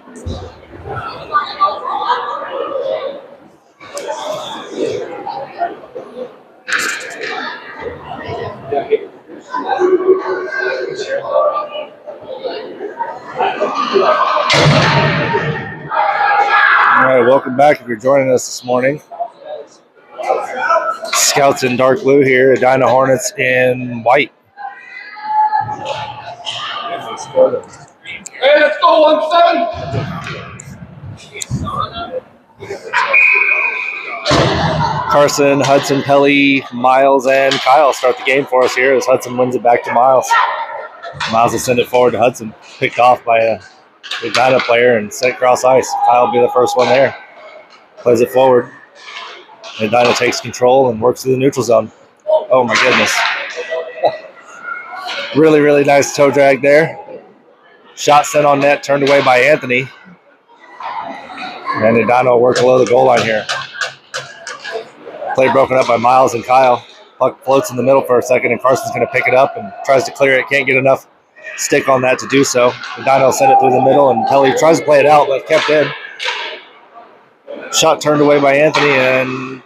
All right, welcome back if you're joining us this morning. Scouts in dark blue here, Edina Hornets in white. Hey, let's go, 1-7. Carson, Hudson, Pelly, Miles, and Kyle start the game for us here as Hudson wins it back to Miles. Miles will send it forward to Hudson, picked off by a Edina player and sent across ice. Kyle will be the first one there. Plays it forward. Edina takes control and works through the neutral zone. Oh my goodness. Really, really nice toe drag there. Shot sent on net, turned away by Anthony. And Edina will work below the goal line here. Play broken up by Miles and Kyle. Puck floats in the middle for a second, and Carson's going to pick it up and tries to clear it. Can't get enough stick on that to do so. Edina will send it through the middle, and Pelly tries to play it out, but kept in. Shot turned away by Anthony, and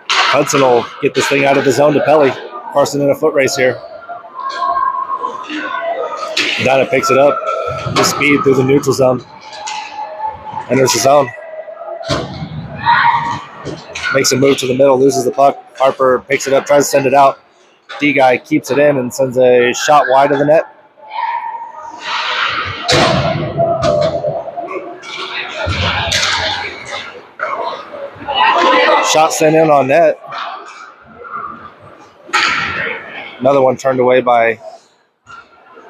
Hudson will get this thing out of the zone to Pelly. Carson in a foot race here. Edina picks it up with speed through the neutral zone. Enters the zone. Makes a move to the middle, loses the puck. Harper picks it up, tries to send it out. D-guy keeps it in and sends a shot wide of the net. Shot sent in on net. Another one turned away by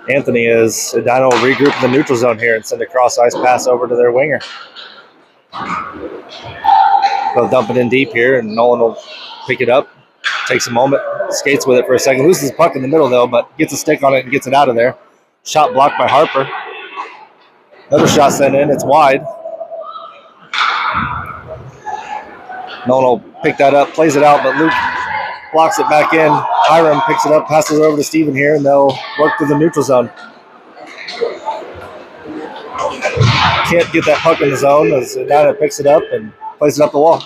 Anthony as Edina will regroup in the neutral zone here and send a cross-ice pass over to their winger. They'll dump it in deep here, and Nolan will pick it up. Takes a moment, skates with it for a second. Loses the puck in the middle, though, but gets a stick on it and gets it out of there. Shot blocked by Harper. Another shot sent in. It's wide. Nolan will pick that up, plays it out, but Luke blocks it back in. Hiram picks it up, passes it over to Steven here, and they'll work through the neutral zone. Can't get that puck in the zone as Edina picks it up and plays it up the wall.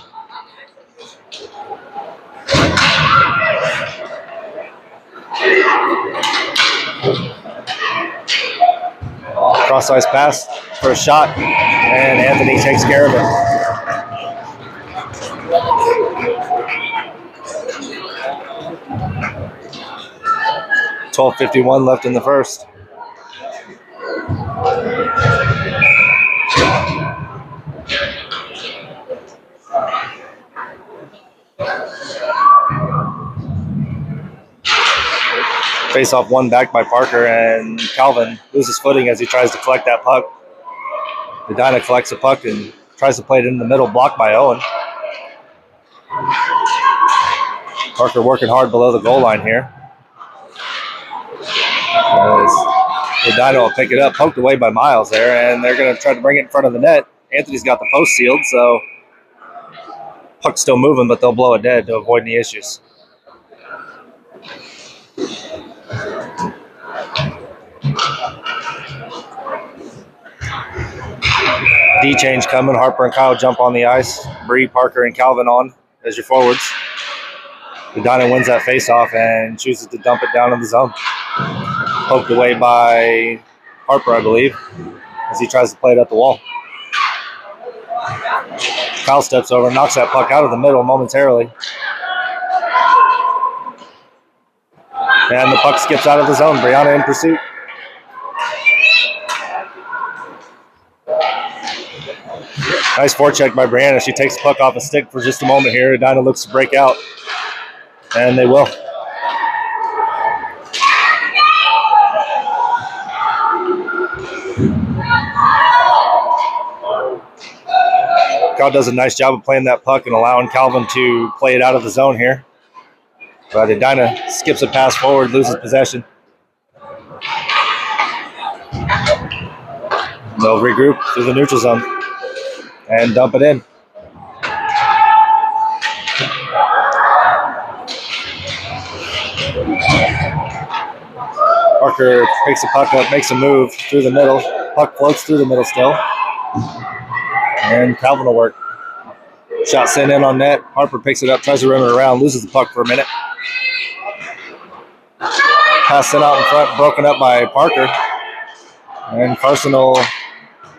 Cross-ice pass for a shot, and Anthony takes care of it. 12:51 left in the first. Face off one back by Parker, and Calvin loses footing as he tries to collect that puck. Edina collects the puck and tries to play it in the middle, blocked by Owen. Parker working hard below the goal line here. As Edina will pick it up, poked away by Miles there, and they're going to try to bring it in front of the net. Anthony's got the post sealed, so puck's still moving, but they'll blow it dead to avoid any issues. D change coming. Harper and Kyle jump on the ice. Bree, Parker, and Calvin on as your forwards. Edina wins that face-off and chooses to dump it down in the zone. Poked away by Harper, I believe, as he tries to play it at the wall. Kyle steps over and knocks that puck out of the middle momentarily. And the puck skips out of the zone. Brianna in pursuit. Nice forecheck by Brianna. She takes the puck off a stick for just a moment here. Edina looks to break out. And they will. Kyle does a nice job of playing that puck and allowing Calvin to play it out of the zone here. But Edina skips a pass forward, loses possession. They'll regroup through the neutral zone and dump it in. Parker picks the puck up, makes a move through the middle. Puck floats through the middle still. And Calvin will work. Shot sent in on net. Harper picks it up, tries to run it around, loses the puck for a minute. Pass sent out in front, broken up by Parker. And Carson will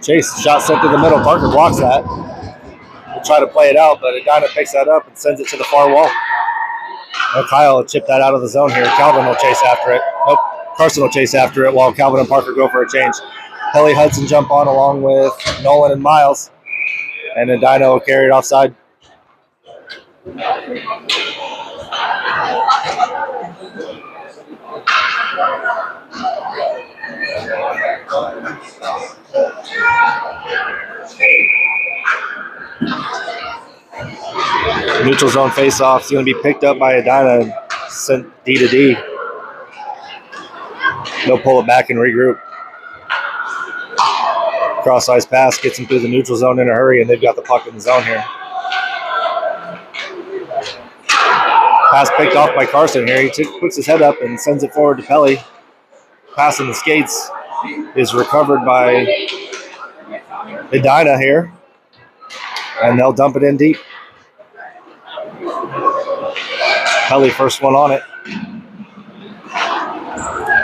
chase. Shot sent to the middle. Parker blocks that. Will try to play it out, but Edina picks that up and sends it to the far wall. And Kyle will chip that out of the zone here. Calvin will chase after it. Nope. Carson will chase after it while Calvin and Parker go for a change. Pelly Hudson jump on along with Nolan and Miles. And Edina will carry it offside. Neutral zone face-off is going to be picked up by Edina and sent D to D. They'll pull it back and regroup. Cross-ice pass gets him through the neutral zone in a hurry, and they've got the puck in the zone here. Pass picked off by Carson here. He puts his head up and sends it forward to Pelly. Pass in the skates is recovered by Edina here, and they'll dump it in deep. Pelly first one on it.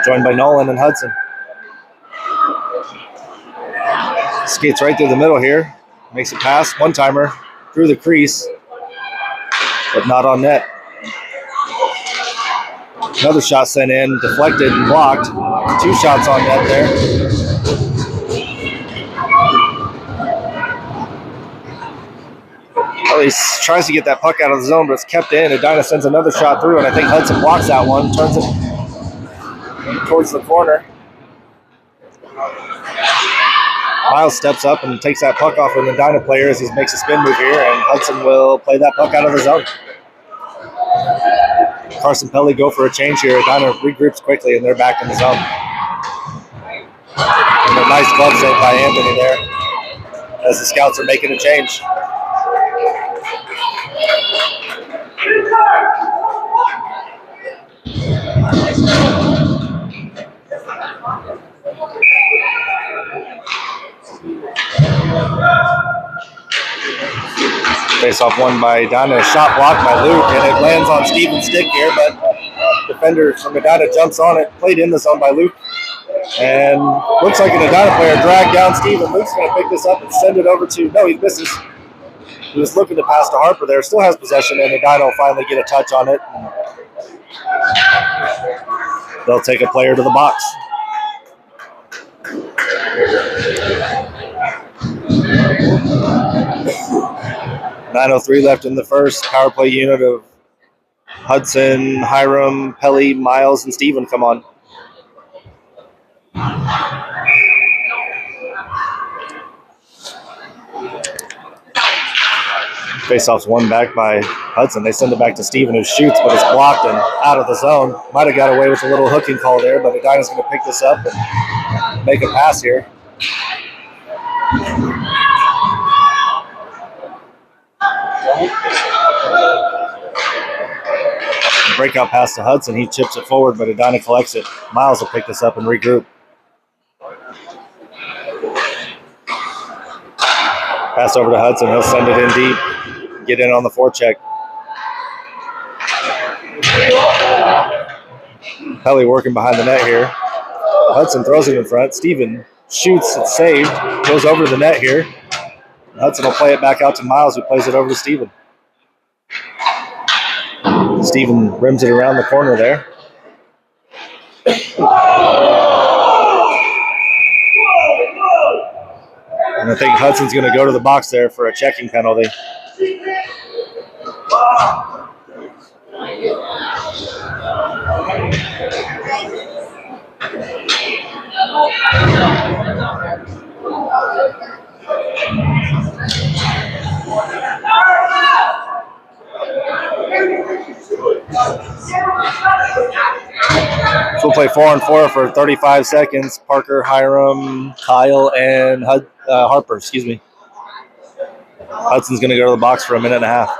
Joined by Nolan and Hudson. Skates right through the middle here. Makes a pass, one-timer, through the crease, but not on net. Another shot sent in, deflected and blocked. 2 shots on net there. Pelly tries to get that puck out of the zone, but it's kept in. Edina sends another shot through, and I think Hudson blocks that one, turns it towards the corner. Miles steps up and takes that puck off an Edina player as he makes a spin move here, and Hudson will play that puck out of the zone. Carson Pelly go for a change here. Edina regroups quickly, and they're back in the zone. And a nice glove save by Anthony there as the scouts are making a change. Face-off won by Edina. Shot blocked by Luke, and it lands on Steven's stick here, but defender from Edina jumps on it. Played in the zone by Luke. And looks like an Edina player dragged down Steven. Luke's going to pick this up and send it over to... No, he misses. He was looking to pass to Harper there. Still has possession, and Edina will finally get a touch on it. They'll take a player to the box. .903 left in the first. Power play unit of Hudson, Hiram, Pelly, Miles, and Steven come on. Face-off's won back by Hudson. They send it back to Steven, who shoots, but it's blocked and out of the zone. Might have got away with a little hooking call there, but Edina's going to pick this up and make a pass here. Breakout pass to Hudson. He chips it forward, but Edina collects it. Miles will pick this up and regroup. Pass over to Hudson. He'll send it in deep. Get in on the forecheck. Pelly working behind the net here. Hudson throws it in front. Steven shoots. It's saved. Goes over to the net here. Hudson will play it back out to Miles, who plays it over to Steven. Steven rims it around the corner there. And I think Hudson's going to go to the box there for a checking penalty. So we'll play 4-on-4 for 35 seconds. Parker, Hiram, Kyle, and Harper, excuse me. Hudson's going to go to the box for a minute and a half.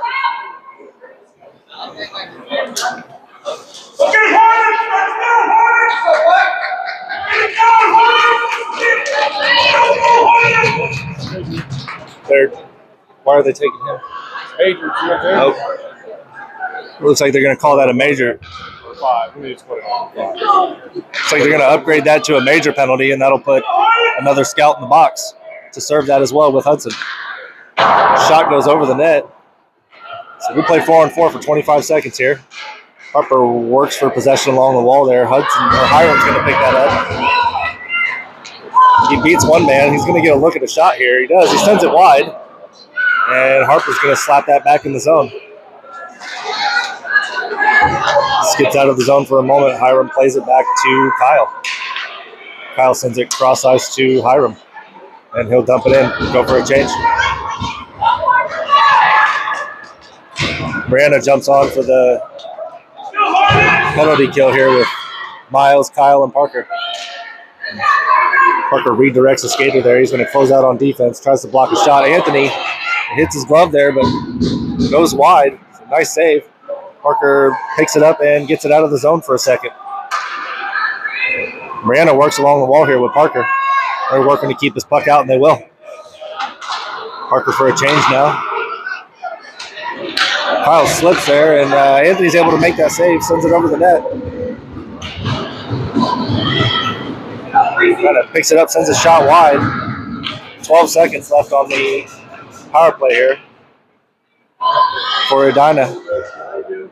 Why are they taking him? Major, Nope. It looks like they're going to call that a major. 5. We need to split it up. Looks like they're going to upgrade that to a major penalty, and that'll put another scout in the box to serve that as well with Hudson. Shot goes over the net. So we play 4-on-4 for 25 seconds here. Harper works for possession along the wall there. Hiram's going to pick that up. He beats one man. He's going to get a look at a shot here. He does. He sends it wide. And Harper's going to slap that back in the zone. Skips out of the zone for a moment. Hiram plays it back to Kyle. Kyle sends it cross ice to Hiram. And he'll dump it in. Go for a change. Brianna jumps on for the penalty kill here with Miles, Kyle, and Parker. Parker redirects the skater there. He's going to close out on defense. Tries to block a shot. Anthony hits his glove there, but goes wide. It's a nice save. Parker picks it up and gets it out of the zone for a second. Brianna works along the wall here with Parker. They're working to keep this puck out, and they will. Parker for a change now. Kyle slips there, and Anthony's able to make that save, sends it over the net. Kind of picks it up, sends a shot wide. 12 seconds left on the power play here for Edina.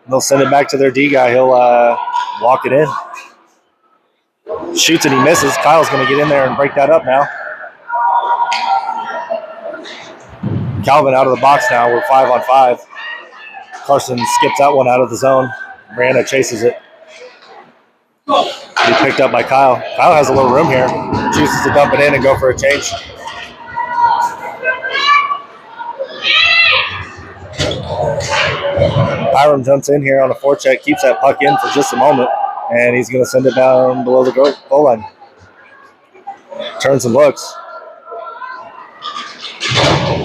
They'll send it back to their D guy. He'll walk it in. Shoots and he misses. Kyle's going to get in there and break that up now. Calvin out of the box now. We're 5-on-5. Carson skips that one out of the zone. Brianna chases it. He picked up by Kyle. Kyle has a little room here. Chooses to dump it in and go for a change. Hiram jumps in here on a forecheck, keeps that puck in for just a moment, and he's going to send it down below the goal line. Turns and looks.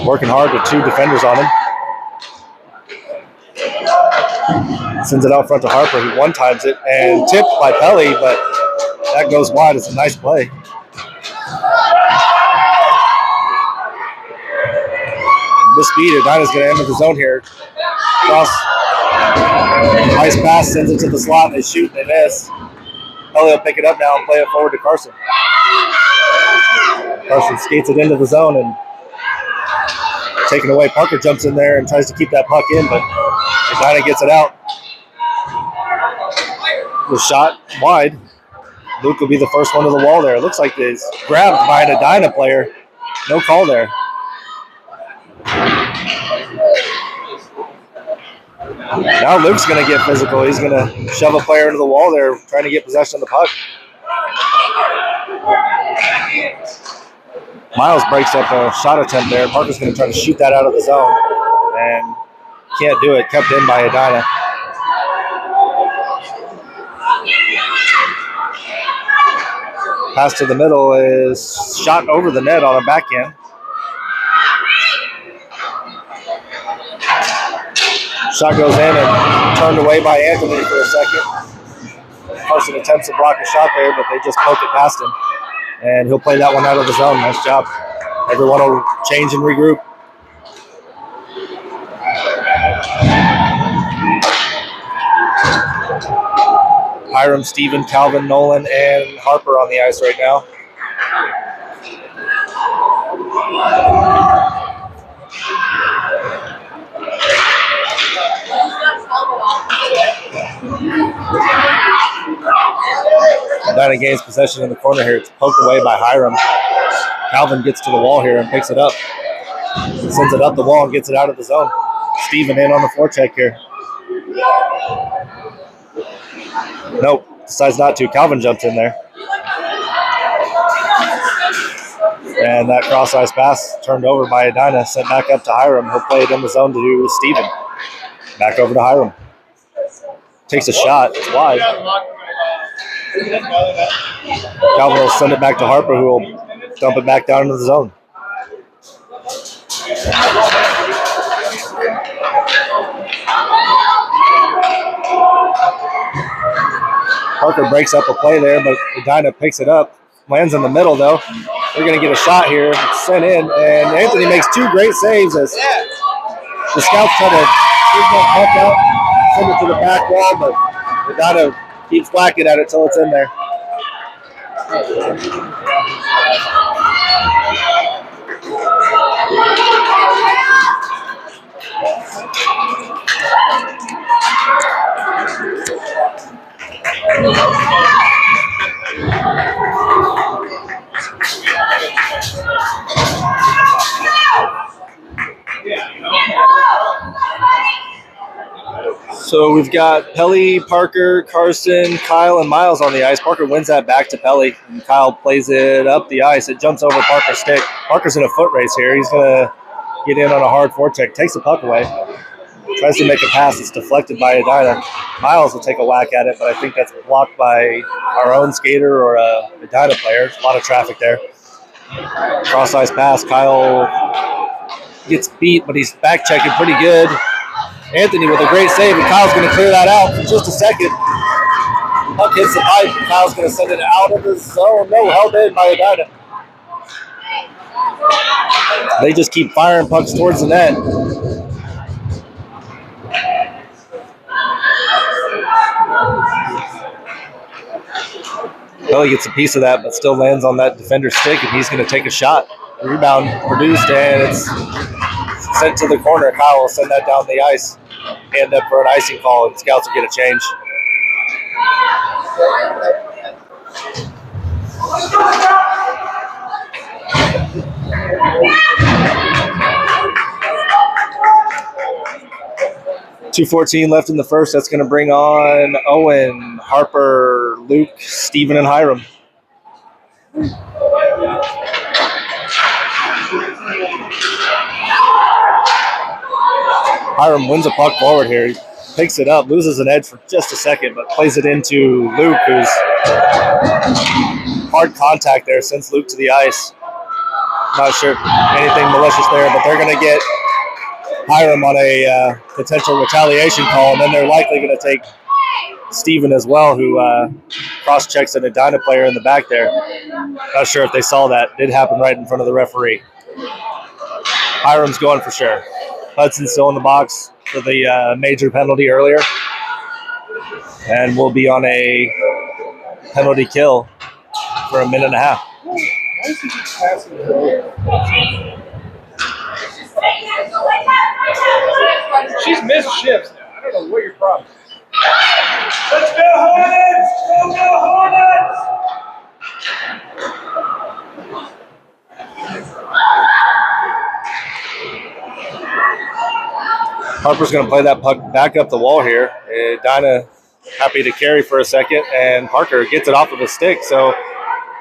Working hard with two defenders on him. Sends it out front to Harper, who one-times it, and tipped by Pelly, but that goes wide. It's a nice play. This speed, Edina's going to enter the zone here. Cross. Nice pass, sends it to the slot. They shoot and they miss. Pelly will pick it up now and play it forward to Carson. Carson skates it into the zone and taken away. Parker jumps in there and tries to keep that puck in, but Edina gets it out. The shot wide. Luke will be the first one to the wall there. It looks like it's grabbed by an Edina player. No call there. Now Luke's going to get physical. He's going to shove a player into the wall there, trying to get possession of the puck. Miles breaks up a shot attempt there. Parker's going to try to shoot that out of the zone, and can't do it. Kept in by Edina. Pass to the middle is shot over the net on a backhand. Shot goes in and turned away by Anthony for a second. Carson attempts to block a shot there, but they just poke it past him. And he'll play that one out of the zone. Nice job. Everyone will change and regroup. Hiram, Steven, Calvin, Nolan, and Harper on the ice right now. Edina gains possession in the corner here. It's poked away by Hiram. Calvin gets to the wall here and picks it up. Sends it up the wall and gets it out of the zone. Steven in on the forecheck here. Nope, decides not to. Calvin jumps in there. And that cross-ice pass turned over by Edina, sent back up to Hiram. He'll play it in the zone to Steven. Back over to Hiram. Takes a shot. It's wide. Calvin will send it back to Harper, who will dump it back down into the zone. Parker breaks up a play there, but Edina picks it up. Lands in the middle, though. They're going to get a shot here. It's sent in, and Anthony makes two great saves as the scouts try to dig that puck out, send it to the back wall, but Edina keeps whacking at it till it's in there. So we've got Pelly, Parker, Carson, Kyle, and Miles on the ice. Parker wins that back to Pelly, and Kyle plays it up the ice. It jumps over Parker's stick. Parker's in a foot race here. He's going to get in on a hard forecheck, takes the puck away, tries to make a pass. It's deflected by Edina. Miles will take a whack at it, but I think that's blocked by our own skater or a Edina player. A lot of traffic there. Cross-ice pass. Kyle gets beat, but he's back-checking pretty good. Anthony with a great save, and Kyle's going to clear that out for just a second. Puck hits the pipe. Kyle's going to send it out of the zone. No, held in by Edina. They just keep firing pucks towards the net. Well, he gets a piece of that, but still lands on that defender's stick, and he's going to take a shot. Rebound produced, and it's sent to the corner. Kyle will send that down the ice. Hand up for an icing call, and scouts will get a change. .2:14 left in the first. That's going to bring on Owen, Harper, Luke, Steven, and Hiram. Hiram wins a puck forward here. He picks it up, loses an edge for just a second, but plays it into Luke, who's hard contact there, sends Luke to the ice. Not sure anything malicious there, but they're going to get Hiram on a potential retaliation call, and then they're likely going to take Steven as well, who cross-checks an Edina player in the back there. Not sure if they saw that. Did happen right in front of the referee. Hiram's going for sure. Hudson's still in the box for the major penalty earlier. And we'll be on a penalty kill for a minute and a half. Why is he just passing the ball? She's missed shifts now. I don't know what your problem is. Let's go Hornets! Let's go Hornets! Harper's going to play that puck back up the wall here. Edina happy to carry for a second, and Parker gets it off of his stick, so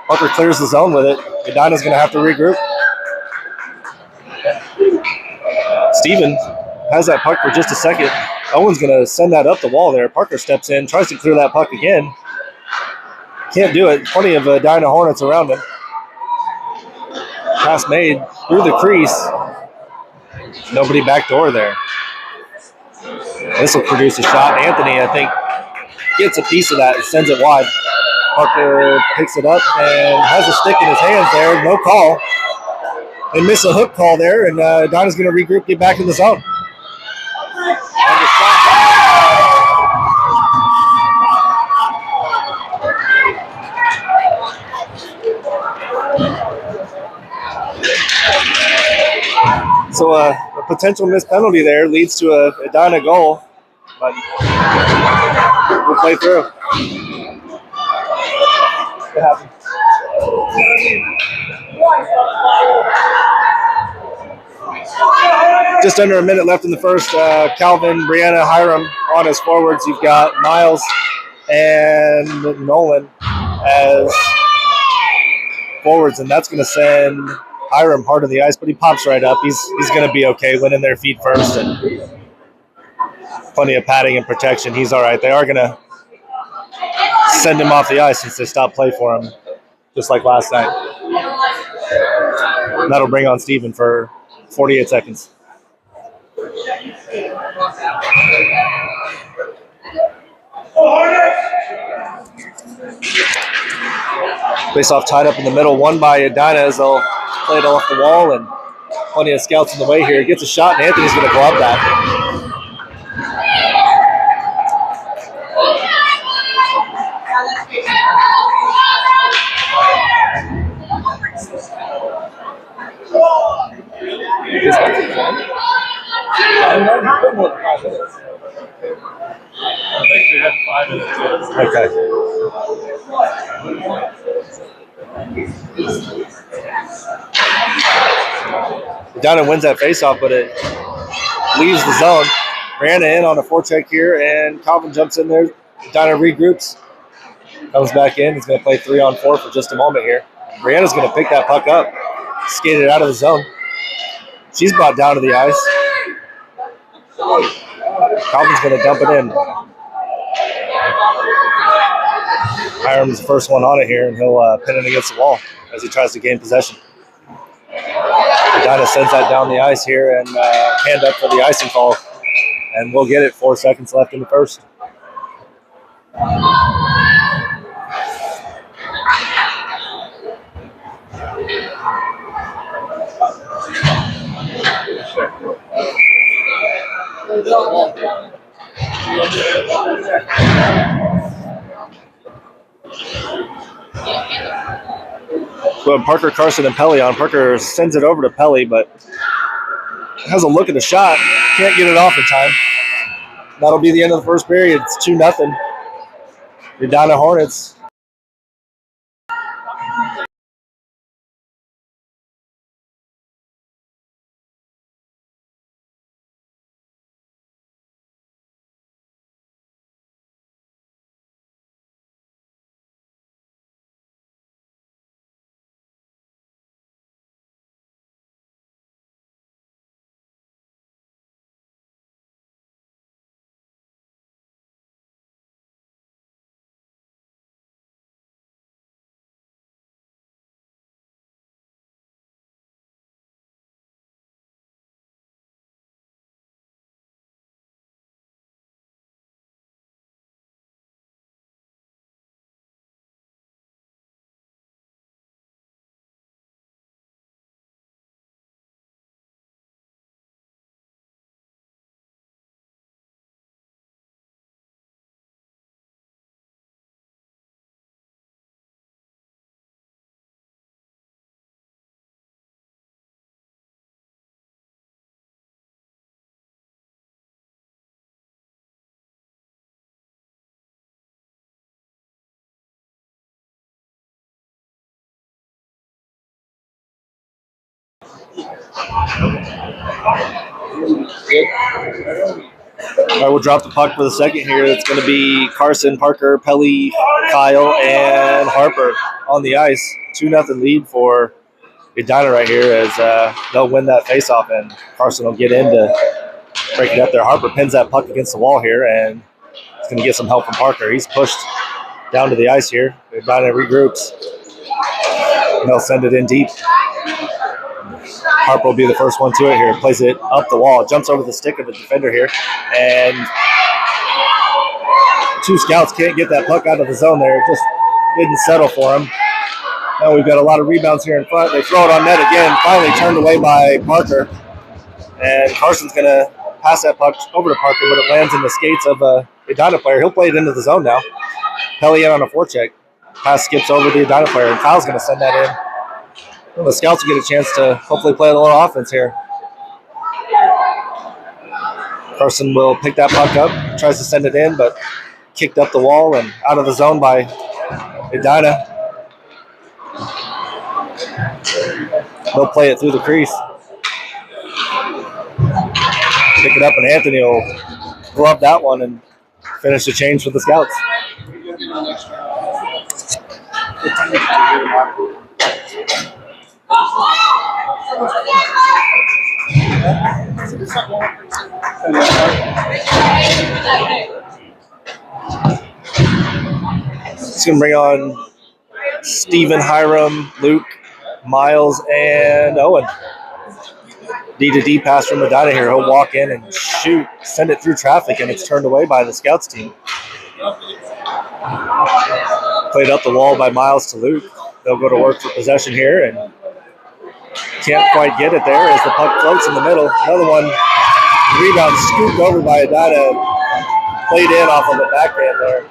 Parker clears the zone with it. Edina's going to have to regroup. Steven has that puck for just a second. Owen's going to send that up the wall there. Parker steps in, tries to clear that puck again. Can't do it. Plenty of Edina Hornets around him. Pass made through the crease. Nobody backdoor there. This will produce a shot. Anthony, I think, gets a piece of that and sends it wide. Parker picks it up and has a stick in his hands there. No call. They miss a hook call there, and Edina's going to regroup, get back in the zone. So a potential missed penalty there leads to a Edina goal, but we'll play through. It happened. Just under a minute left in the first. Calvin, Brianna, Hiram on as forwards. You've got Miles and Nolan as forwards, and that's going to send Hiram hard on the ice, but he pops right up. He's going to be okay, winning their feet first, and plenty of padding and protection. He's all right. They are going to send him off the ice since they stopped play for him, just like last night. And that'll bring on Steven for 48 seconds. Face-off tied up in the middle, won by Edina as they'll play it off the wall, and plenty of scouts in the way here. Gets a shot, and Anthony's going to glove that. I think they had 5 minutes. Okay. Edina wins that face-off, but it leaves the zone. Brianna in on a forecheck here, and Calvin jumps in there. Edina regroups, comes back in. He's going to play 3-on-4 for just a moment here. Brianna's going to pick that puck up, skate it out of the zone. She's brought down to the ice. Calvin's going to dump it in. Hiram's the first one on it here, and he'll pin it against the wall as he tries to gain possession. Edina sends that down the ice here and hand up for the icing call. And we'll get it. 4 seconds left in the first. So Parker, Carson, and Pelly on. Parker sends it over to Pelly, but has a look at the shot. Can't get it off in time. That'll be the end of the first period. It's 2-0. Edina Hornets. All right, we'll drop the puck for the second here. It's going to be Carson, Parker, Pelly, Kyle, and Harper on the ice. 2-0 lead for Edina right here as they'll win that faceoff, and Carson will get in to break it up there. Harper pins that puck against the wall here, and he's going to get some help from Parker. He's pushed down to the ice here. Edina regroups. And they'll send it in deep. Harper will be the first one to it here. Plays it up the wall. Jumps over the stick of the defender here. And 2 scouts can't get that puck out of the zone there. It just didn't settle for him. Now we've got a lot of rebounds here in front. They throw it on net again. Finally turned away by Parker. And Carson's going to pass that puck over to Parker, but it lands in the skates of a Edina player. He'll play it into the zone now. Pelly in on a forecheck. Pass skips over the Edina player, and Kyle's going to send that in. Well, the scouts will get a chance to hopefully play a little offense here. Carson will pick that puck up, tries to send it in, but kicked up the wall and out of the zone by Edina. They'll play it through the crease. Pick it up, and Anthony will glove that one and finish the change for the scouts. It's going to bring on Steven, Hiram, Luke, Miles, and Owen. D-to-D pass from Edina here. He'll walk in and shoot, send it through traffic, and it's turned away by the scouts team. Played up the wall by Miles to Luke. they'll go to work for possession here and can't quite get it there as the puck floats in the middle. Another one, rebound scooped over by Edina, played in off of the backhand there.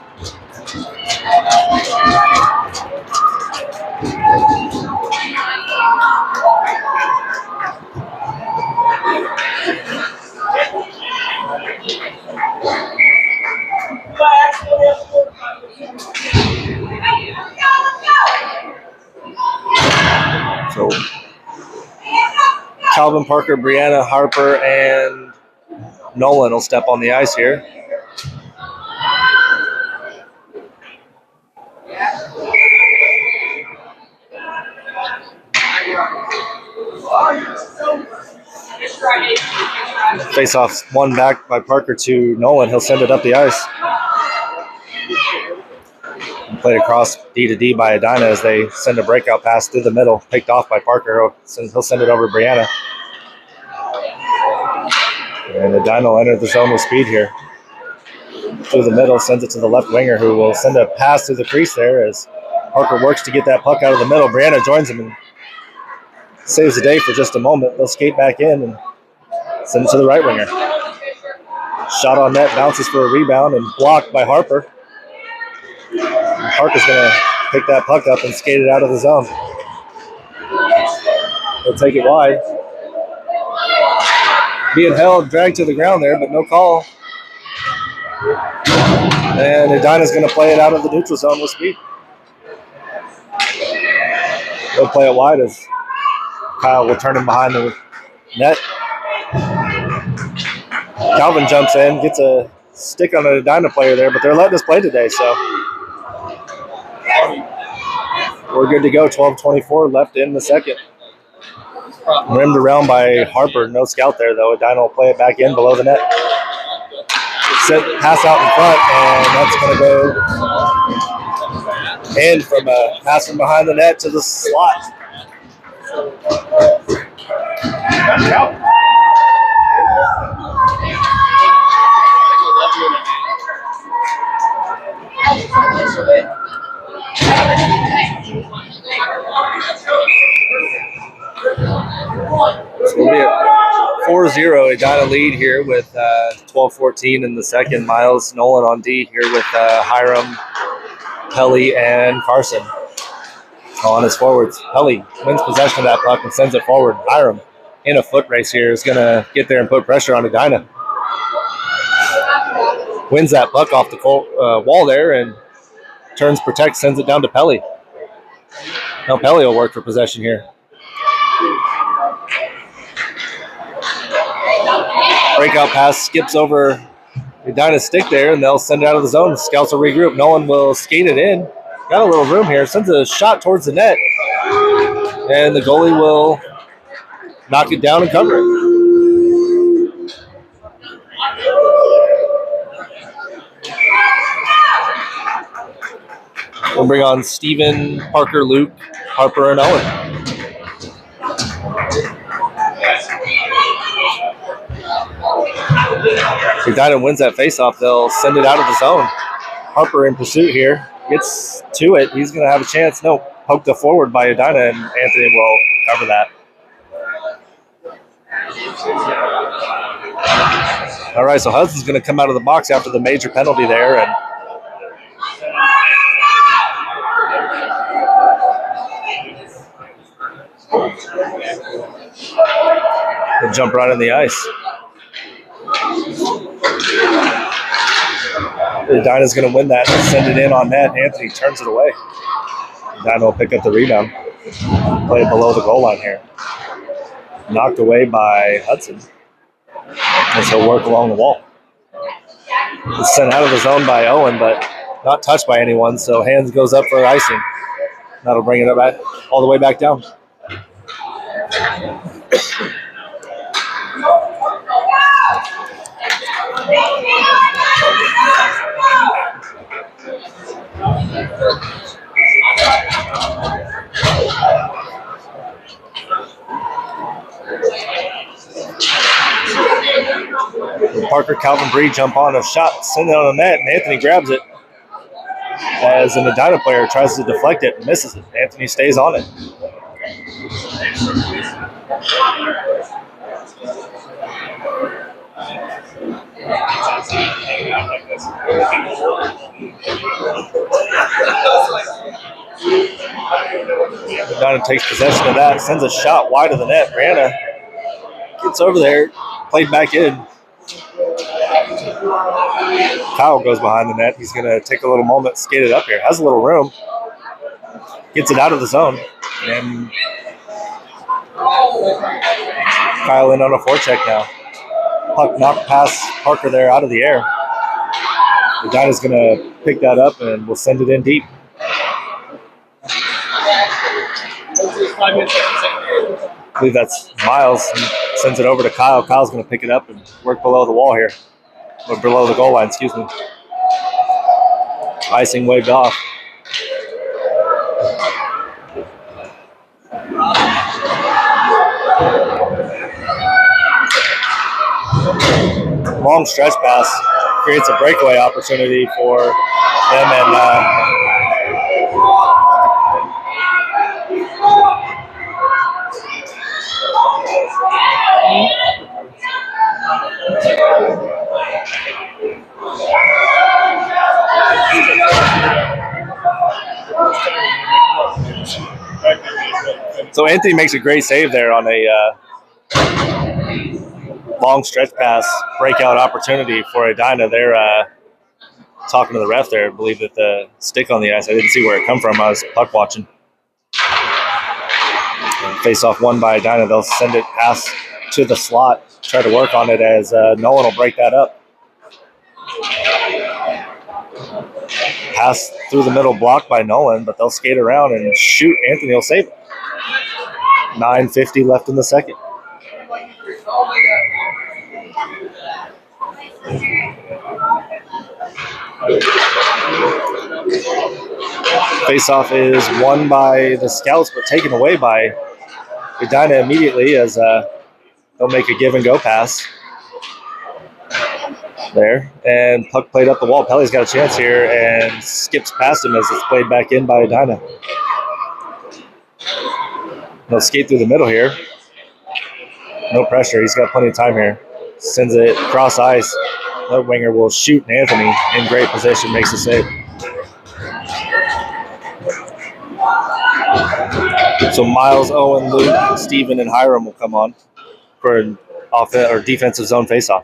So Calvin Parker, Brianna Harper, and Nolan will step on the ice here. Face off one back by Parker to Nolan. He'll send it up the ice. Played across D to D by Edina as they send a breakout pass through the middle. Picked off by Parker. He'll send it over to Brianna. And Edina will enter the zone with speed here. Through the middle, sends it to the left winger who will send a pass through the crease there as Parker works to get that puck out of the middle. Brianna joins him and saves the day for just a moment. They'll skate back in and send it to the right winger. Shot on net, bounces for a rebound and blocked by Harper. And Parker's going to pick that puck up and skate it out of the zone. He'll take it wide. Being held, dragged to the ground there, but no call. And Edina's going to play it out of the neutral zone with speed. They'll play it wide as Kyle will turn him behind the net. Calvin jumps in, gets a stick on an Edina player there, but they're letting us play today, so we're good to go. 12:24 left in the second. Rimmed around by Harper. No scout there, though. Edina will play it back in below the net. Pass out in front, and that's going to go in from a pass from behind the net to the slot. So we'll be at 4-0, Edina lead here with 12:14 in the second. Miles Nolan on D here with Hiram, Pelly, and Carson on his forwards. Pelly wins possession of that puck and sends it forward. Hiram in a foot race here is going to get there and put pressure on Edina. Wins that puck off the wall there and protects, sends it down to Pelly. Now Pelly will work for possession here. Breakout pass skips over Edina's stick there, and they'll send it out of the zone. Scouts will regroup. Nolan will skate it in. Got a little room here. Sends a shot towards the net. And the goalie will knock it down and cover it. We'll bring on Steven, Parker, Luke, Harper, and Owen. If Edina wins that faceoff, they'll send it out of the zone. Harper in pursuit here. Gets to it. He's going to have a chance. No, poked the forward by Edina, and Anthony will cover that. All right, so Hudson's going to come out of the box after the major penalty there, and he'll jump right on the ice. Edina's going to win that and send it in on net. Anthony turns it away. Edina will pick up the rebound. Play it below the goal line here. Knocked away by Hudson. And so work along the wall. It's sent out of the zone by Owen, but not touched by anyone, so hands goes up for icing. That'll bring it back all the way back down. Parker, Calvin Bree jump on a shot, send it on the net, and Anthony grabs it. as an Edina player tries to deflect it and misses it. Anthony stays on it. Edina takes possession of that, sends a shot wide of the net. Brianna gets over there, played back in. Kyle goes behind the net. He's going to take a little moment, skate it up here. Has a little room. Gets it out of the zone. And Kyle in on a forecheck now. Puck knocked past Parker there out of the air. Edina's going to pick that up and we'll send it in deep. I believe that's Miles. He sends it over to Kyle. Kyle's going to pick it up and work below the wall here. Or below the goal line, excuse me. Icing waved off. Long stretch pass creates a breakaway opportunity for them, and so Anthony makes a great save there on a long stretch pass breakout opportunity for Edina. They're talking to the ref there. I believe that the stick on the ice, I didn't see where it come from. I was puck watching. Face off won by Edina. They'll send it pass to the slot, try to work on it as Nolan will break that up. Pass through the middle, blocked by Nolan, but they'll skate around and shoot. Anthony will save it. 9:50 left in the second. Face-off is won by the Scouts, but taken away by Edina immediately as they'll make a give-and-go pass there. And puck played up the wall. Pelly's got a chance here and skips past him as it's played back in by Edina. They'll skate through the middle here. No pressure. He's got plenty of time here. Sends it cross ice. That winger will shoot, and Anthony in great position makes the save. So Miles, Owen, Luke, Steven, and Hiram will come on for an defensive zone faceoff.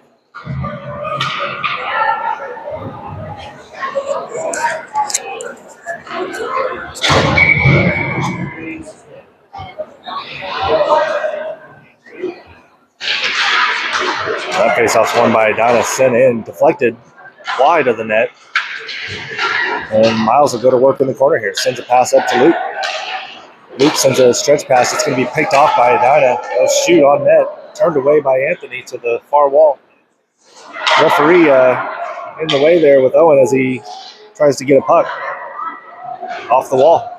That faceoff's won by Edina, sent in, deflected wide of the net. And Miles will go to work in the corner here. Sends a pass up to Luke. Luke sends a stretch pass. It's going to be picked off by Edina. They'll shoot on net. Turned away by Anthony to the far wall. Referee in the way there with Owen as he tries to get a puck off the wall.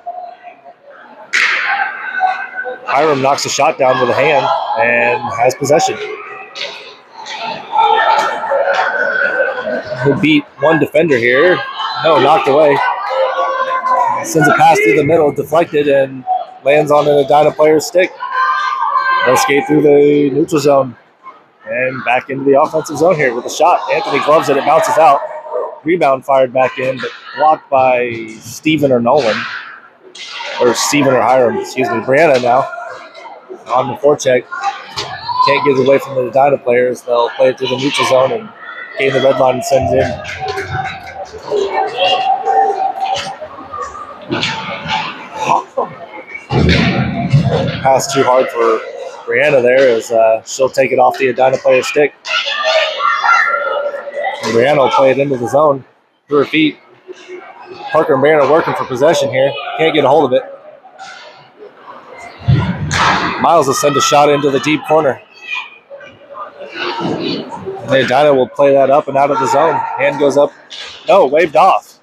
Hiram knocks a shot down with a hand and has possession. He'll beat one defender here. No, knocked away. Sends a pass through the middle, deflected, and lands on an Edina player's stick. They'll skate through the neutral zone and back into the offensive zone here with a shot. Anthony gloves it. It bounces out. Rebound fired back in, but blocked by Steven or Nolan. Or Steven or Hiram, excuse me. Brianna now on the forecheck. Can't get away from the Edina players. They'll play it through the neutral zone and gain the red line and send it in. Pass too hard for Brianna there as she'll take it off the Edina player's stick. And Brianna will play it into the zone through her feet. Parker and Brianna working for possession here. Can't get a hold of it. Miles will send a shot into the deep corner. And Edina will play that up and out of the zone. Hand goes up. No, waved off.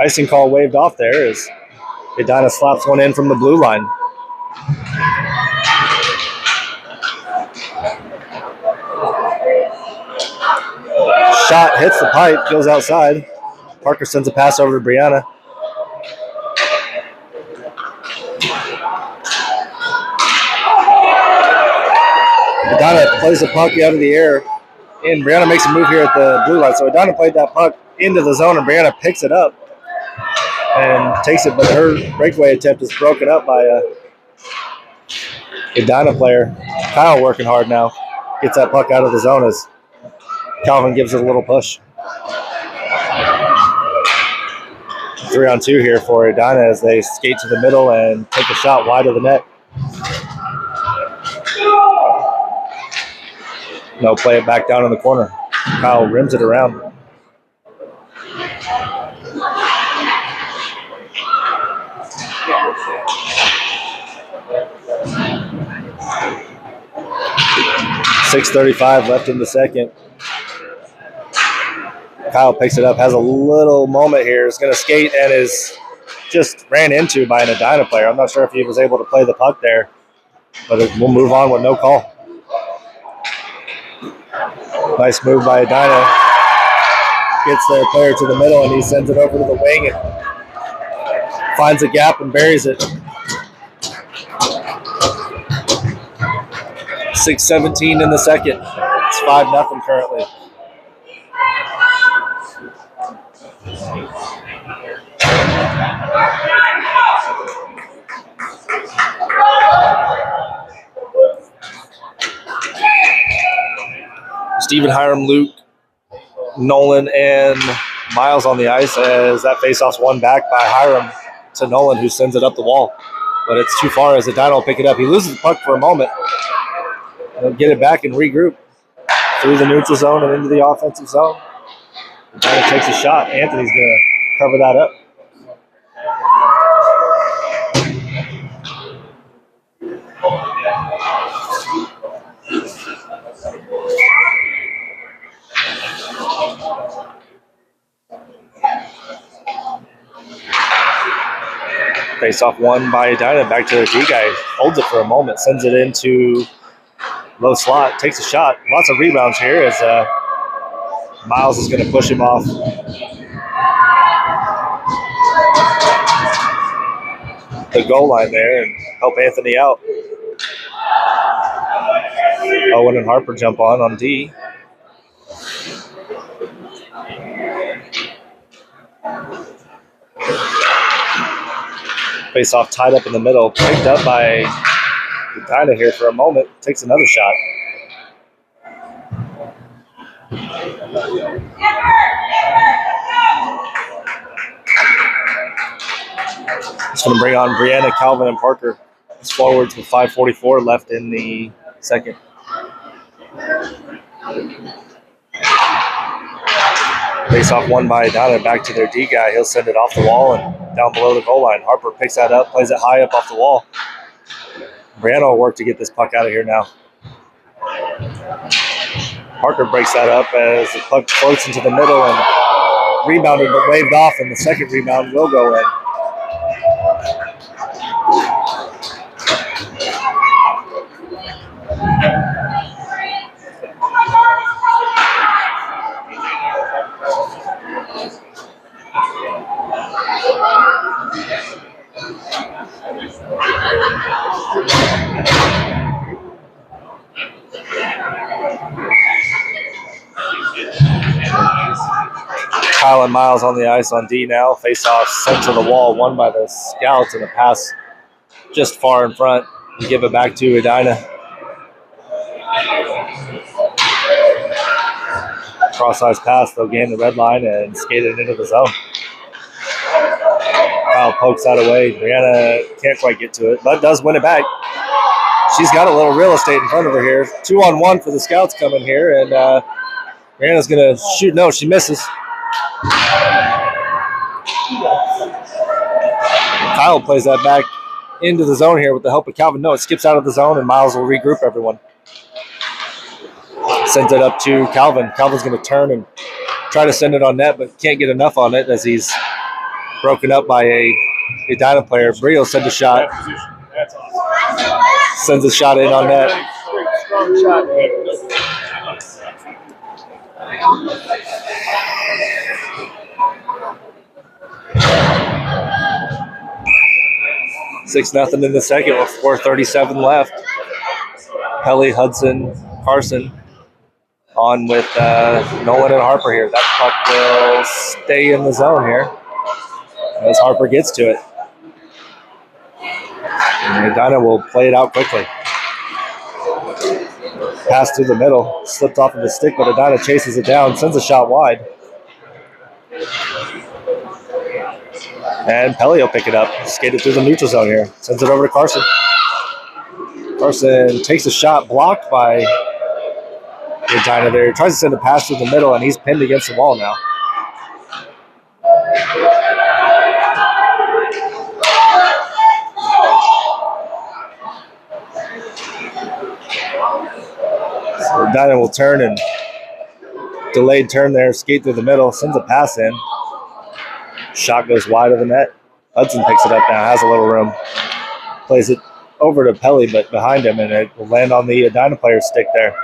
Icing call waved off there as Edina slaps one in from the blue line. Shot hits the pipe, goes outside. Parker sends a pass over to Brianna. Edina plays the puck out of the air, and Brianna makes a move here at the blue line. So Edina played that puck into the zone, and Brianna picks it up and takes it, but her breakaway attempt is broken up by a Edina player. Kyle working hard now. Gets that puck out of the zone as Calvin gives it a little push. 3-on-2 here for Edina as they skate to the middle and take a shot wide of the net. No, play it back down in the corner. Kyle rims it around. .635 left in the second. Kyle picks it up, has a little moment here. Is going to skate and is just ran into by an Edina player. I'm not sure if he was able to play the puck there, but we'll move on with no call. Nice move by Edina. Gets their player to the middle, and he sends it over to the wing and finds a gap and buries it. 6:17 in the second. It's 5-0 currently. Stephen, Hiram, Luke, Nolan, and Miles on the ice as that faceoff's won back by Hiram to Nolan, who sends it up the wall. But it's too far as Edina will pick it up. He loses the puck for a moment. He'll get it back and regroup through the neutral zone and into the offensive zone. Edina takes a shot. Anthony's going to cover that up. Face off won by Edina. Back to the D guy. Holds it for a moment. Sends it into low slot. Takes a shot. Lots of rebounds here as Miles is going to push him off. The goal line there and help Anthony out. Owen and Harper jump on D. Face off tied up in the middle. Picked up by Edina here for a moment. Takes another shot. It's going to bring on Brianna, Calvin, and Parker as forwards with 5:44 left in the second. Face off won by Edina. Back to their D guy. He'll send it off the wall and down below the goal line. Harper picks that up, plays it high up off the wall. Brianna will work to get this puck out of here now. Parker breaks that up as the puck floats into the middle and rebounded but waved off, and the second rebound will go in. Kyle and Miles on the ice on D now. Face off sent to the wall, won by the Scouts, and a pass just far in front. You give it back to Edina. Cross-ice pass, they'll gain the red line and skate it into the zone. Kyle pokes that away. Brianna can't quite get to it, but does win it back. She's got a little real estate in front of her here. 2-on-1 for the Scouts coming here, and Brianna's going to shoot. No, she misses. Kyle plays that back into the zone here with the help of Calvin. No, it skips out of the zone, and Miles will regroup everyone. Sends it up to Calvin. Calvin's going to turn and try to send it on net, but can't get enough on it as he's broken up by a Edina player. Brio sends a shot. That's awesome. Sends a shot in on net. Strong shot. 6-0 in the second with 4:37 left. Pelly, Hudson, Carson on with Nolan and Harper here. That puck will stay in the zone here as Harper gets to it. And Edina will play it out quickly. Pass through the middle, slipped off of the stick, but Edina chases it down, sends a shot wide. And Pelly will pick it up, skate it through the neutral zone here, sends it over to Carson. Carson takes a shot, blocked by Edina there. He tries to send a pass through the middle, and he's pinned against the wall now. So Edina will turn and delayed turn there, skate through the middle, sends a pass in. Shot goes wide of the net. Hudson picks it up now, has a little room. Plays it over to Pelly, but behind him, and it will land on the Edina player's stick there.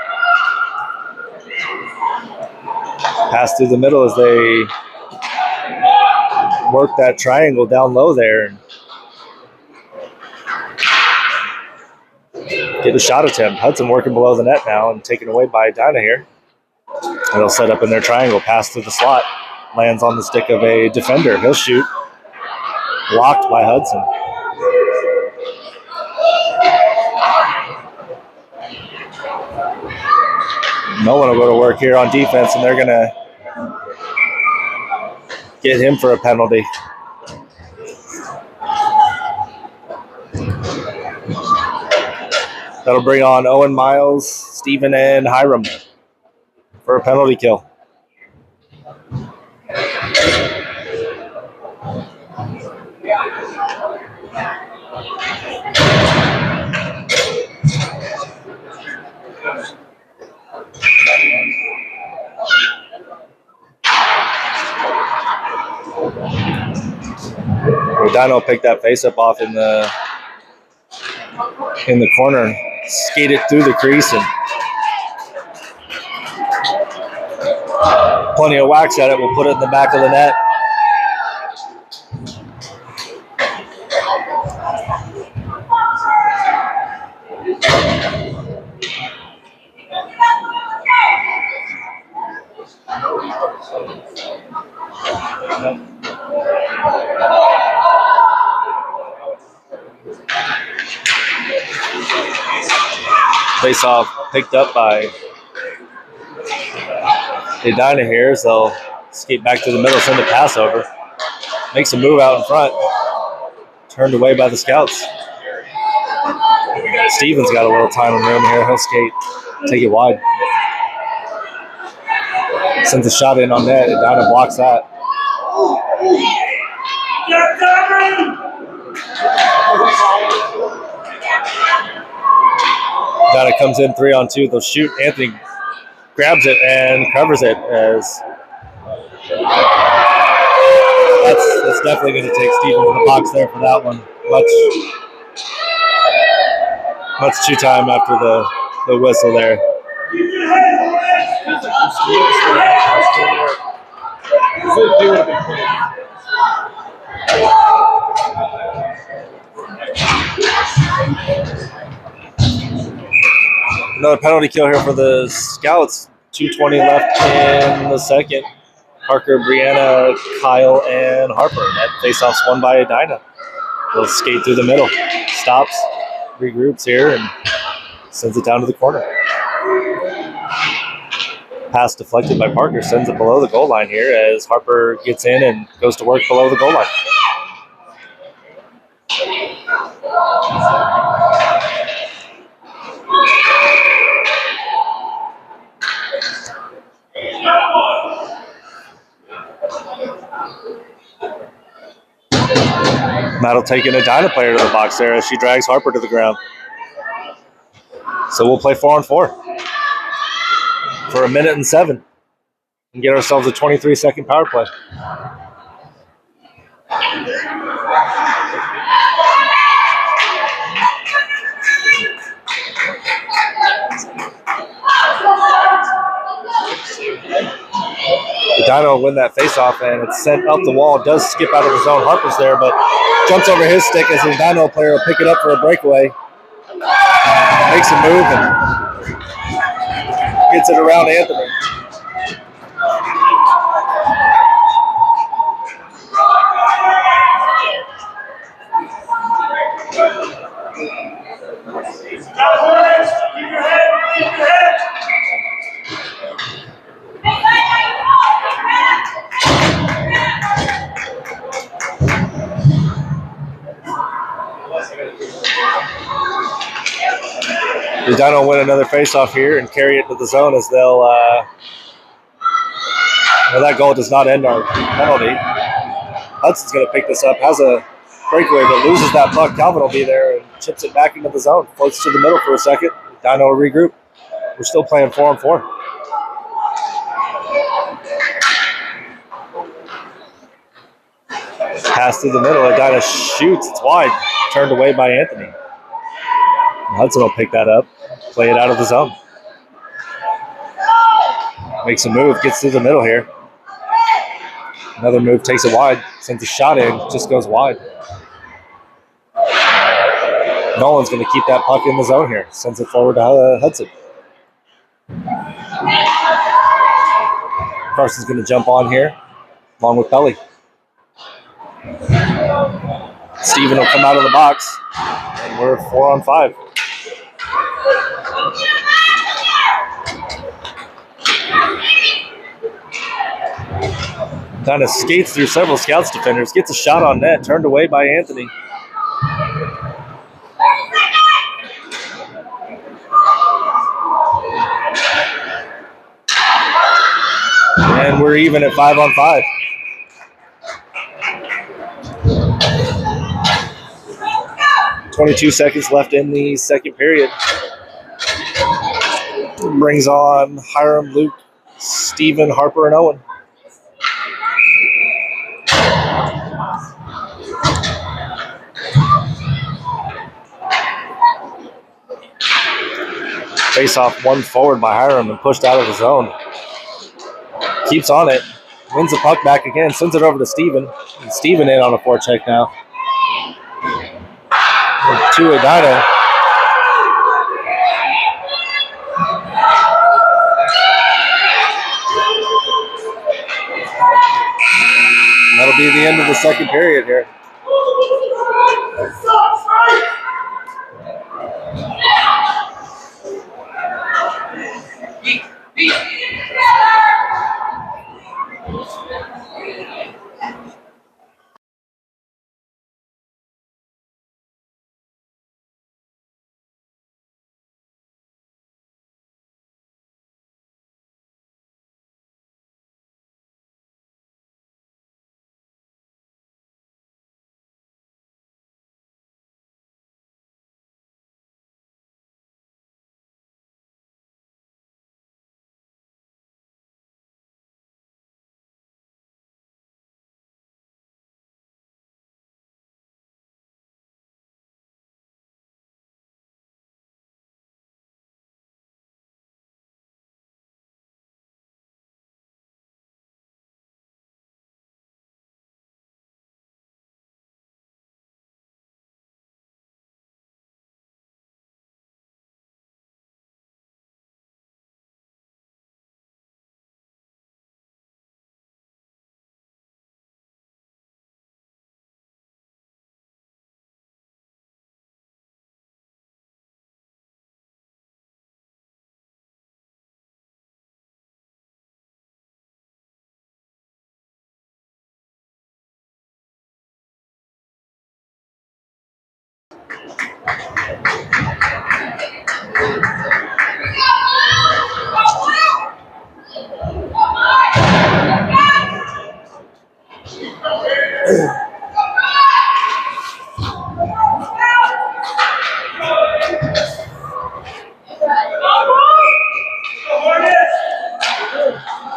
Pass through the middle as they work that triangle down low there and get a shot attempt. Hudson working below the net now and taken away by Edina here. And they'll set up in their triangle, pass through the slot. Lands on the stick of a defender. He'll shoot. Blocked by Hudson. No one will go to work here on defense, and they're going to get him for a penalty. That'll bring on Owen, Miles, Steven, and Hiram for a penalty kill. Edina will pick that face up off in the corner, skate it through the crease, and plenty of wax at it. We'll put it in the back of the net. Face off picked up by Edina here, so they'll skate back to the middle, send a pass over. Makes a move out in front. Turned away by the scouts. Steven's got a little time and room here. He'll skate, take it wide. Sends a shot in on net. Edina blocks that. Edina comes in 3-on-2. They'll shoot. Anthony grabs it and covers it as that's definitely going to take Steven to the box there for that one. Much too time after the whistle there. Another penalty kill here for the Scouts. 2:20 left in the second. Parker, Brianna, Kyle, and Harper. That faceoff's won by Edina. They'll skate through the middle. Stops, regroups here, and sends it down to the corner. Pass deflected by Parker, sends it below the goal line here as Harper gets in and goes to work below the goal line. Matt'll take an Edina player to the box there as she drags Harper to the ground. So we'll play 4-on-4 for 1:07 and get ourselves a 23-second power play. Edina will win that faceoff, and it's sent up the wall. It does skip out of the zone. Harper's there, but Jumps over his stick as the Edina player will pick it up for a breakaway. Makes a move and gets it around Anthony. Hornets, keep your head, keep your head. The Edina will win another faceoff here and carry it to the zone as they'll. Well, that goal does not end our penalty. Hudson's going to pick this up, has a breakaway, but loses that puck. Calvin will be there and chips it back into the zone. Floats to the middle for a second. Edina will regroup. We're still playing 4-on-4. Pass through the middle. Edina shoots. It's wide. Turned away by Anthony. Hudson will pick that up. Play it out of the zone. Makes a move. Gets through the middle here. Another move. Takes it wide. Sends a shot in. Just goes wide. Nolan's going to keep that puck in the zone here. Sends it forward to Hudson. Carson's going to jump on here along with Pelly. Steven will come out of the box, and we're 4-on-5. Kind of skates through several Scouts defenders, gets a shot on net, turned away by Anthony. And we're even at 5-on-5. .22 seconds left in the second period. Brings on Hiram, Luke, Steven, Harper, and Owen. Face off one forward by Hiram and pushed out of the zone. Keeps on it. Wins the puck back again. Sends it over to Steven. And Steven in on a forecheck now. To Edina. That'll be the end of the second period here.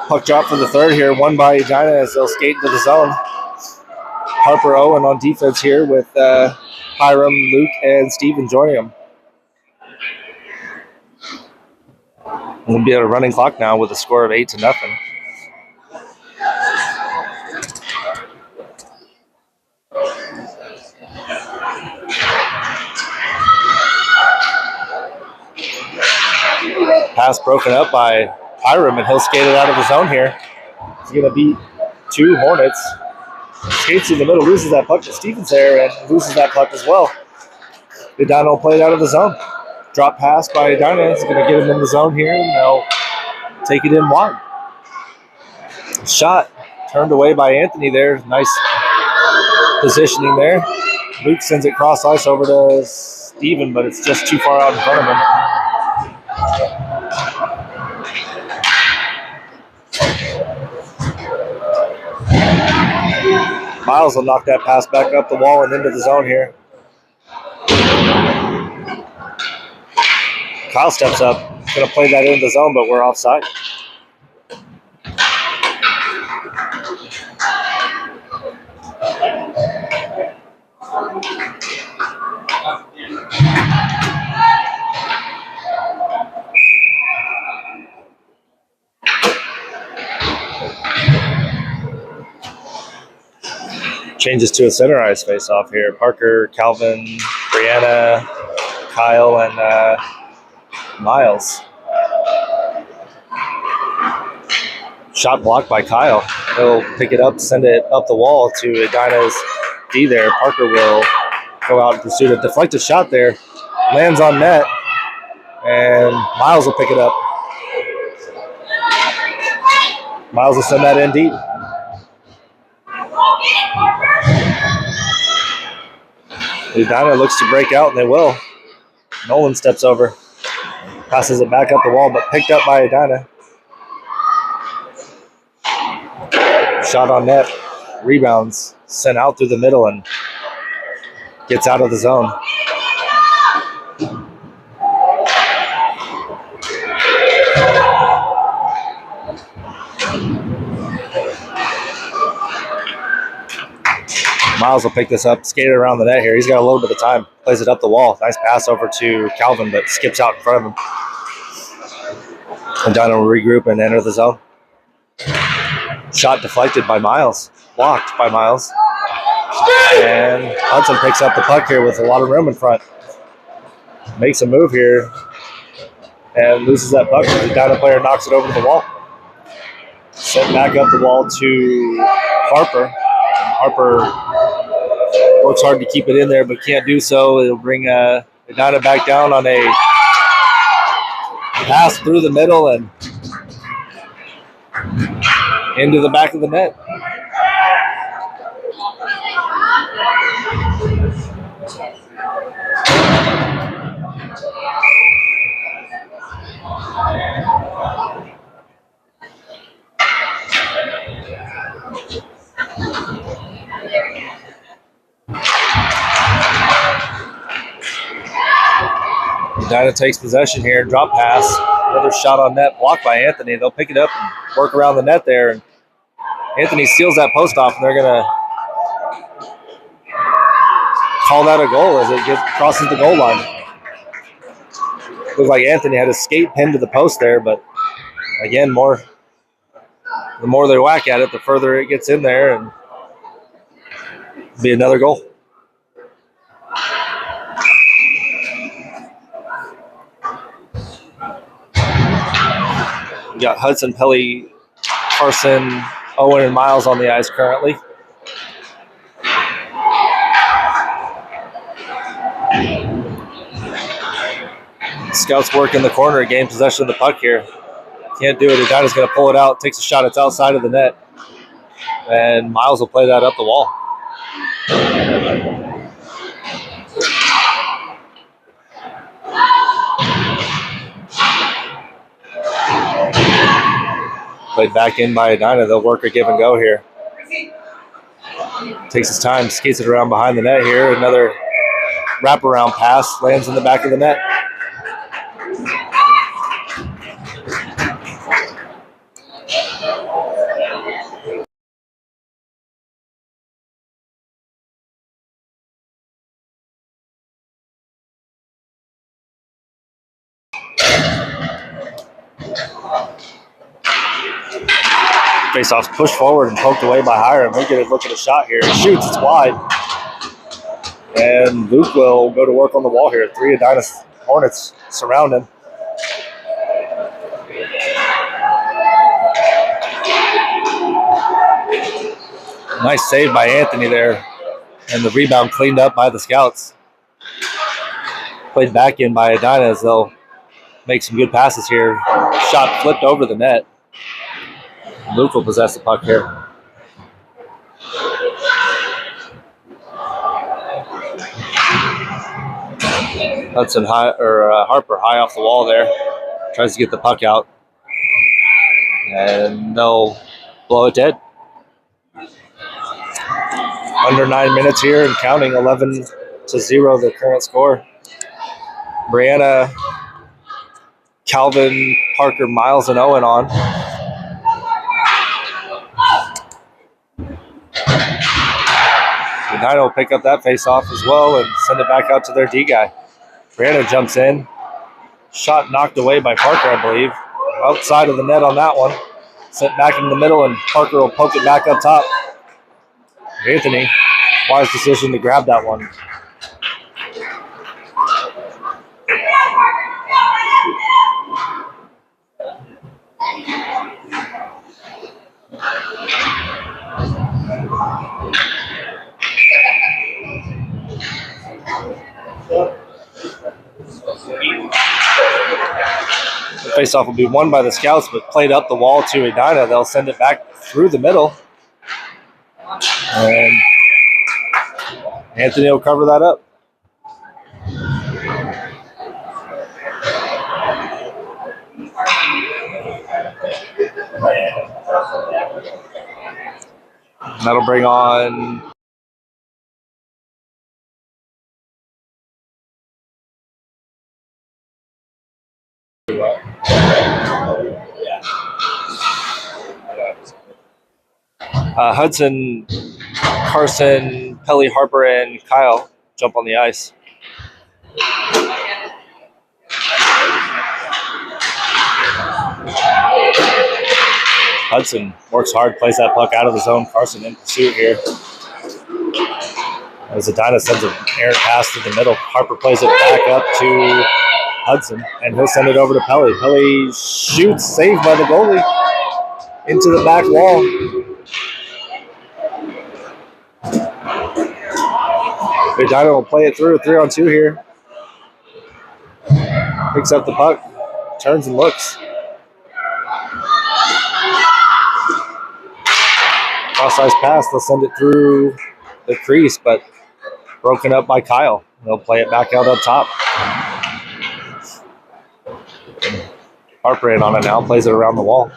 Puck drop for the third here, won by Edina as they'll skate into the zone. Harper Owen on defense here with Hiram, Luke, and Steven joining them. We'll be at a running clock now with a score of 8-0. pass broken up by Hiram, and he'll skate it out of the zone here. He's going to beat 2 Hornets. Skates in the middle, loses that puck to Stevens there, and loses that puck as well. Edina will play it out of the zone. Drop pass by Edina is going to get him in the zone here, and they'll take it in wide. Shot turned away by Anthony there. Nice positioning there. Luke sends it cross ice over to Steven, but it's just too far out in front of him. Miles will knock that pass back up the wall and into the zone here. Kyle steps up. Going to play that in the zone, but we're offside. Changes to a center ice face-off here. Parker, Calvin, Brianna, Kyle, and Miles. Shot blocked by Kyle. He'll pick it up, send it up the wall to Edina's D there. Parker will go out and pursue it. Deflected shot there. Lands on net. And Miles will pick it up. Miles will send that in deep. Edina looks to break out, and they will. Nolan steps over. Passes it back up the wall, but picked up by Edina. Shot on net. Rebounds. Sent out through the middle and gets out of the zone. Miles will pick this up, skate it around the net here. He's got a little bit of time. Plays it up the wall. Nice pass over to Calvin, but skips out in front of him. And Edina will regroup and enter the zone. Shot deflected by Miles. Blocked by Miles. And Hudson picks up the puck here with a lot of room in front. Makes a move here and loses that puck. The Edina player knocks it over to the wall. Sent back up the wall to Harper. Harper works hard to keep it in there, but can't do so. It'll bring Edina back down on a pass through the middle and into the back of the net. Edina takes possession here, drop pass, another shot on net, blocked by Anthony. They'll pick it up and work around the net there. And Anthony steals that post off, and they're going to call that a goal as it crosses the goal line. Looks like Anthony had his skate pinned to the post there, but again, the more they whack at it, the further it gets in there, and it'll be another goal. We got Hudson, Pelly, Carson, Owen, and Miles on the ice currently. Scouts work in the corner, gain possession of the puck here. Can't do it. Edina's going to pull it out, takes a shot. It's outside of the net. And Miles will play that up the wall. Played back in by Edina. They'll work a give and go here. Takes his time, skates it around behind the net here. Another wraparound pass, lands in the back of the net. Face-off's pushed forward and poked away by Hiram. He'll get a look at a shot here. He shoots, it's wide. And Luke will go to work on the wall here. 3 Edina Hornets surround him. Nice save by Anthony there. And the rebound cleaned up by the Scouts. Played back in by Edina as they'll make some good passes here. Shot flipped over the net. Luke will possess the puck here. Hudson Harper high off the wall there. Tries to get the puck out. And they'll blow it dead. Under 9 minutes here and counting, 11-0 the current score. Brianna, Calvin, Parker, Miles, and Owen on. Edina will pick up that face-off as well and send it back out to their D guy. Brianna jumps in. Shot knocked away by Parker, I believe. Outside of the net on that one. Sent back in the middle, and Parker will poke it back up top. Anthony, wise decision to grab that one. The faceoff will be won by the Scouts, but played up the wall to Edina. They'll send it back through the middle. And Anthony will cover that up. That'll bring on Hudson, Carson, Pelly, Harper, and Kyle jump on the ice. Hudson works hard, plays that puck out of the zone. Carson in pursuit here. As Edina sends an errant pass to the middle. Harper plays it back up to Hudson, and he'll send it over to Pelly. Pelly shoots, saved by the goalie, into the back wall. Edina will play it through, 3-on-2 here. Picks up the puck, turns and looks. Cross-ice pass, they'll send it through the crease, but broken up by Kyle. They'll play it back out up top. Harper in on it now, plays it around the wall.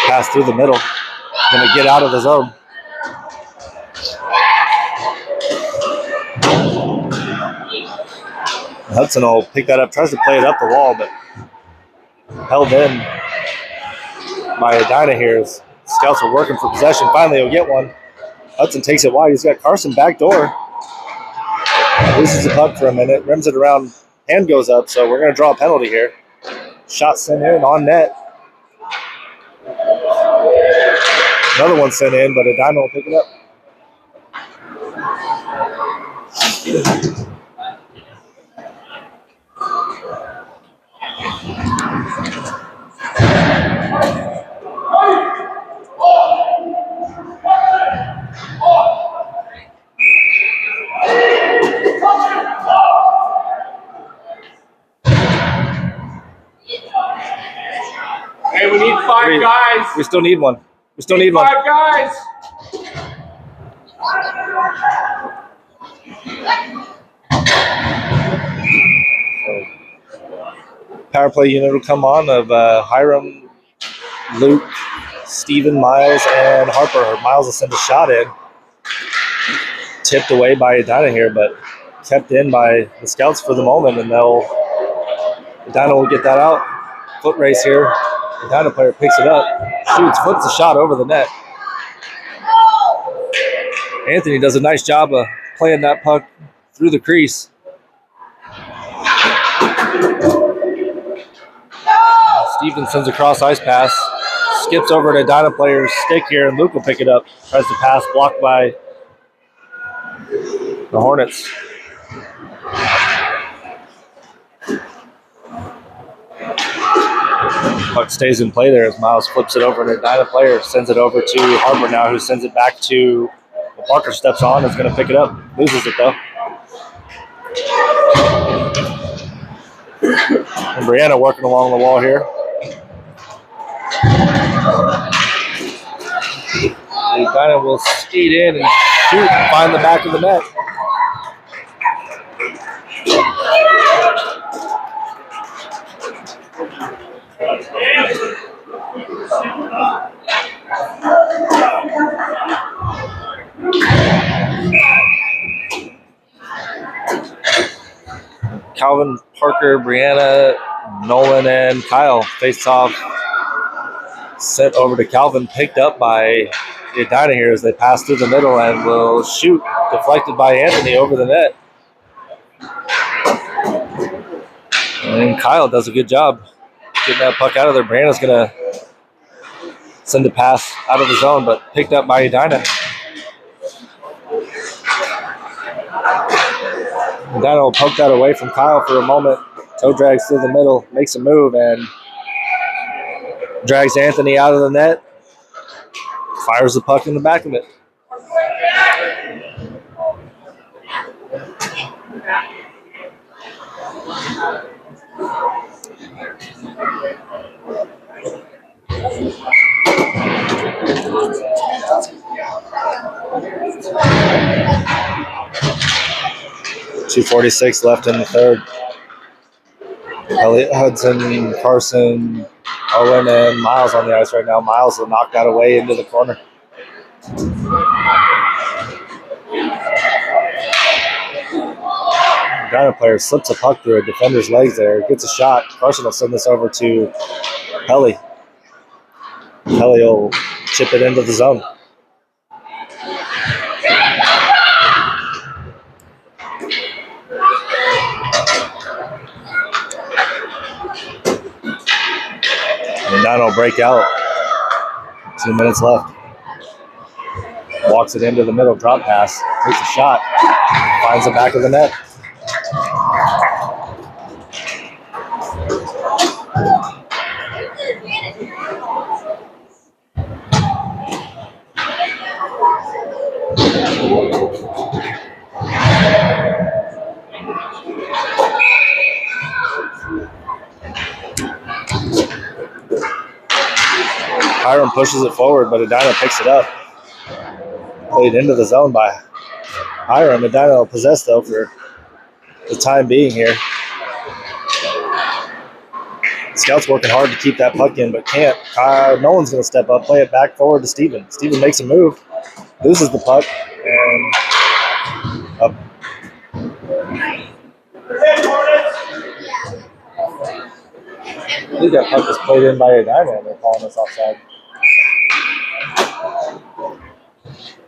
Pass through the middle. Going to get out of the zone. Hudson will pick that up, tries to play it up the wall, but held in by Edina here. Scouts are working for possession. Finally, he'll get one. Hudson takes it wide. He's got Carson back door. Loses the puck for a minute, rims it around, hand goes up, so we're going to draw a penalty here. Shot sent in on net. Another one sent in, but Edina will pick it up. Hey, we need five guys. We still need one. We still need one. Five guys. Power play unit will come on of Hiram, Luke, Steven, Miles, and Harper. Miles will send a shot in. Tipped away by Edina here, but kept in by the Scouts for the moment, and Edina will get that out. Foot race here. Edina player picks it up, shoots, flips the shot over the net. Anthony does a nice job of playing that puck through the crease. Steven sends a cross ice pass, skips over to Edina player's stick here, and Luke will pick it up. Tries to pass, blocked by the Hornets. Puck stays in play there as Miles flips it over to Edina player, sends it over to Harper now, who sends it back to Parker. Steps on, is going to pick it up, loses it though. And Brianna working along the wall here. Edina will skate in and shoot and find the back of the net. Calvin, Parker, Brianna, Nolan, and Kyle faced off. Sent over to Calvin, picked up by Edina here as they pass through the middle and will shoot. Deflected by Anthony over the net. And Kyle does a good job getting that puck out of there. Brianna's going to send a pass out of the zone, but picked up by Edina. Edina will poke that away from Kyle for a moment. Toe drags through the middle, makes a move, and drags Anthony out of the net. Fires the puck in the back of it. .246 left in the third. Elliott, Hudson, Carson, Owen, and Miles on the ice right now. Miles will knock that away into the corner. Edina player slips a puck through a defender's legs there. Gets a shot. Carson will send this over to Pelly. Pelly will chip it into the zone. Edina will break out. 2 minutes left. Walks it into the middle, drop pass. Takes a shot. Finds the back of the net. Hiram pushes it forward, but Edina picks it up. Played into the zone by Hiram. Edina will possess, though, for the time being here. Scout's working hard to keep that puck in, but can't. Nolan's going to step up, play it back forward to Steven. Steven makes a move, loses the puck, and up. I think that puck was played in by Edina, and they're calling us offside.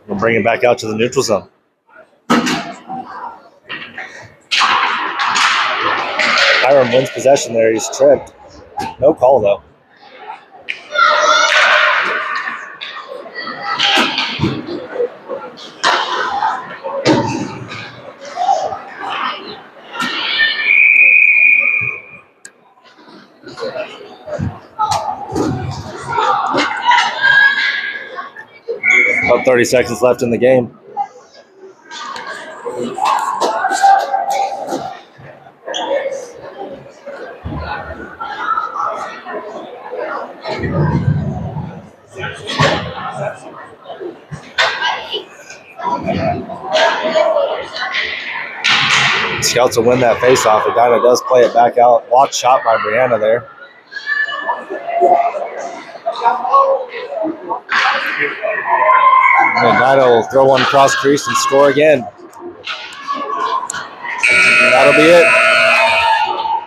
We'll bring it back out to the neutral zone. Hiram wins possession there. He's tripped. No call, though. About 30 seconds left in the game. Scouts will win that faceoff. Edina does play it back out. Blocked shot by Brianna there. And Edina will throw one cross crease and score again. And that'll be it.